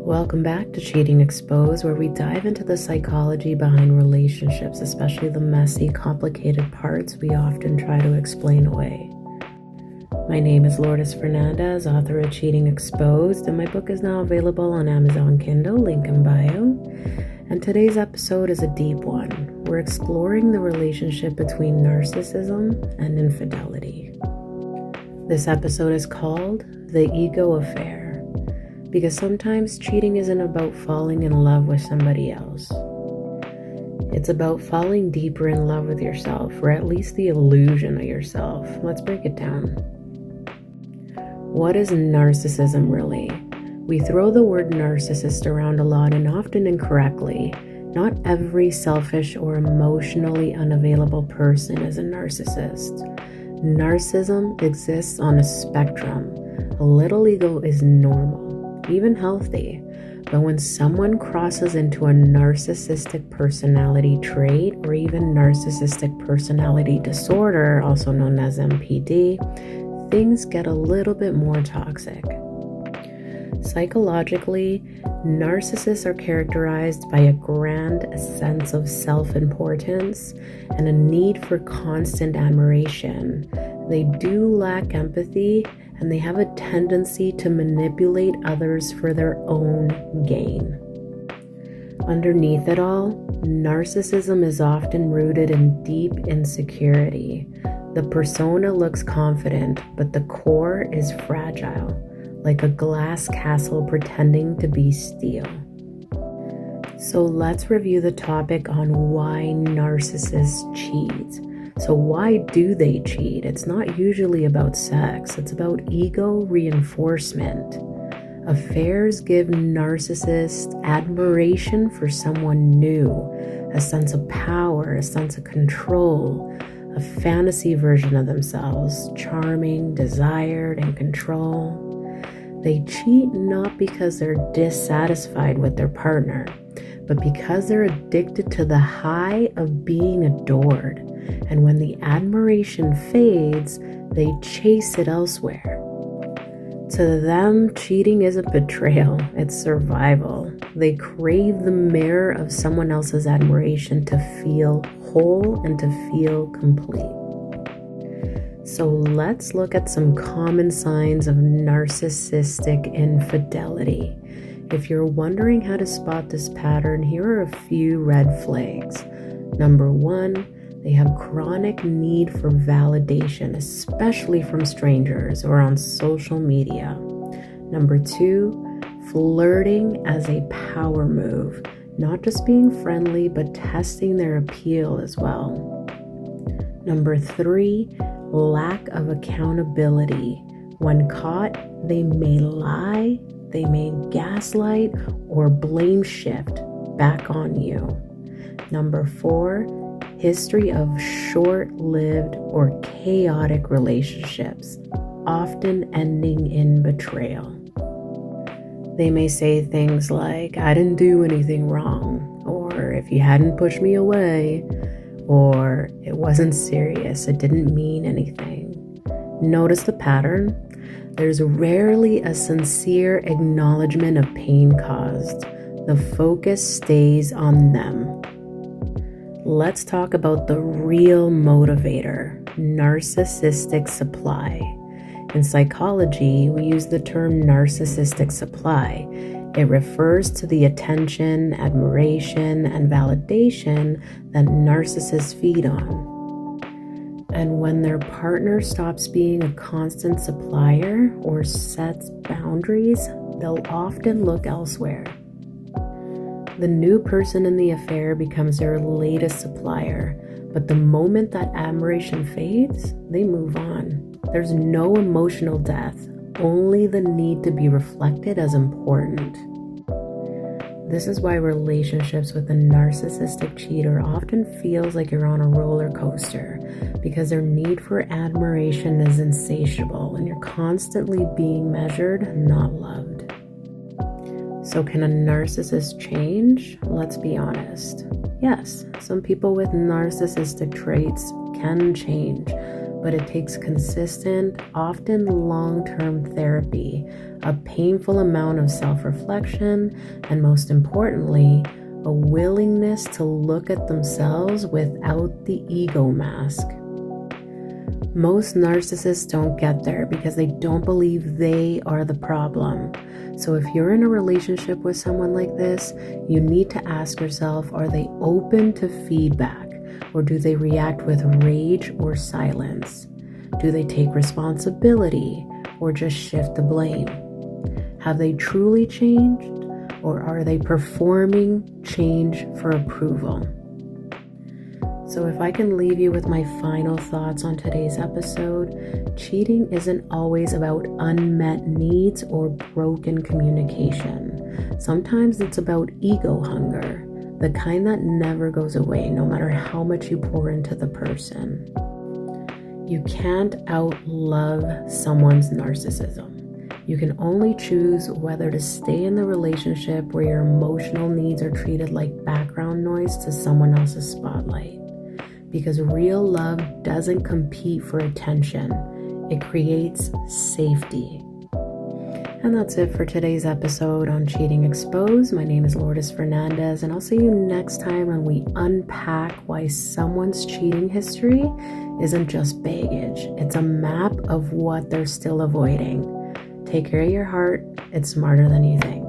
Welcome back to Cheating Exposed, where we dive into the psychology behind relationships, especially the messy, complicated parts we often try to explain away. My name is Lourdes Fernandez, author of Cheating Exposed, and my book is now available on Amazon Kindle, link in bio. And today's episode is a deep one. We're exploring the relationship between narcissism and infidelity. This episode is called The Ego Affair, because sometimes cheating isn't about falling in love with somebody else. It's about falling deeper in love with yourself, or at least the illusion of yourself. Let's break it down. What is narcissism really? We throw the word narcissist around a lot and often incorrectly. Not every selfish or emotionally unavailable person is a narcissist. Narcissism exists on a spectrum. A little ego is normal, even healthy. But when someone crosses into a narcissistic personality trait or even narcissistic personality disorder, also known as NPD, things get a little bit more toxic. Psychologically, narcissists are characterized by a grand sense of self-importance and a need for constant admiration. They do lack empathy, and they have a tendency to manipulate others for their own gain. Underneath it all, narcissism is often rooted in deep insecurity. The persona looks confident, but the core is fragile, like a glass castle pretending to be steel. So let's review the topic on why narcissists cheat. So why do they cheat? It's not usually about sex. It's about ego reinforcement. Affairs give narcissists admiration for someone new, a sense of power, a sense of control, a fantasy version of themselves, charming, desired, and control. They cheat not because they're dissatisfied with their partner, but because they're addicted to the high of being adored. And when the admiration fades, they chase it elsewhere. To them, cheating isn't betrayal, it's survival. They crave the mirror of someone else's admiration to feel whole and to feel complete. So let's look at some common signs of narcissistic infidelity. If you're wondering how to spot this pattern, here are a few red flags. Number 1, they have chronic need for validation, especially from strangers or on social media. Number 2, flirting as a power move, not just being friendly, but testing their appeal as well. Number 3, lack of accountability. When caught, they may lie, they may gaslight, or blame shift back on you. Number 4, history of short-lived or chaotic relationships, often ending in betrayal. They may say things like, "I didn't do anything wrong," or "if you hadn't pushed me away," or "it wasn't serious, it didn't mean anything." Notice the pattern? There's rarely a sincere acknowledgement of pain caused. The focus stays on them. Let's talk about the real motivator, narcissistic supply. In psychology, we use the term narcissistic supply. It refers to the attention, admiration, and validation that narcissists feed on. And when their partner stops being a constant supplier or sets boundaries, they'll often look elsewhere. The new person in the affair becomes their latest supplier, but the moment that admiration fades, they move on. There's no emotional death, only the need to be reflected as important. This is why relationships with a narcissistic cheater often feels like you're on a roller coaster, because their need for admiration is insatiable and you're constantly being measured, not loved. So can a narcissist change? Let's be honest. Yes, some people with narcissistic traits can change, but it takes consistent, often long-term therapy, a painful amount of self-reflection, and most importantly, a willingness to look at themselves without the ego mask. Most narcissists don't get there because they don't believe they are the problem. So if you're in a relationship with someone like this, you need to ask yourself, are they open to feedback, or do they react with rage or silence? Do they take responsibility or just shift the blame? Have they truly changed, or are they performing change for approval? So if I can leave you with my final thoughts on today's episode, cheating isn't always about unmet needs or broken communication. Sometimes it's about ego hunger, the kind that never goes away no matter how much you pour into the person. You can't outlove someone's narcissism. You can only choose whether to stay in the relationship where your emotional needs are treated like background noise to someone else's spotlight. Because real love doesn't compete for attention. It creates safety. And that's it for today's episode on Cheating Exposed. My name is Lourdes Fernandez, and I'll see you next time when we unpack why someone's cheating history isn't just baggage. It's a map of what they're still avoiding. Take care of your heart. It's smarter than you think.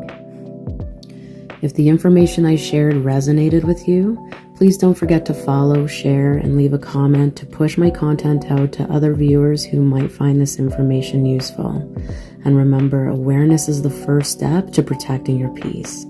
If the information I shared resonated with you, please don't forget to follow, share, and leave a comment to push my content out to other viewers who might find this information useful. And remember, awareness is the first step to protecting your peace.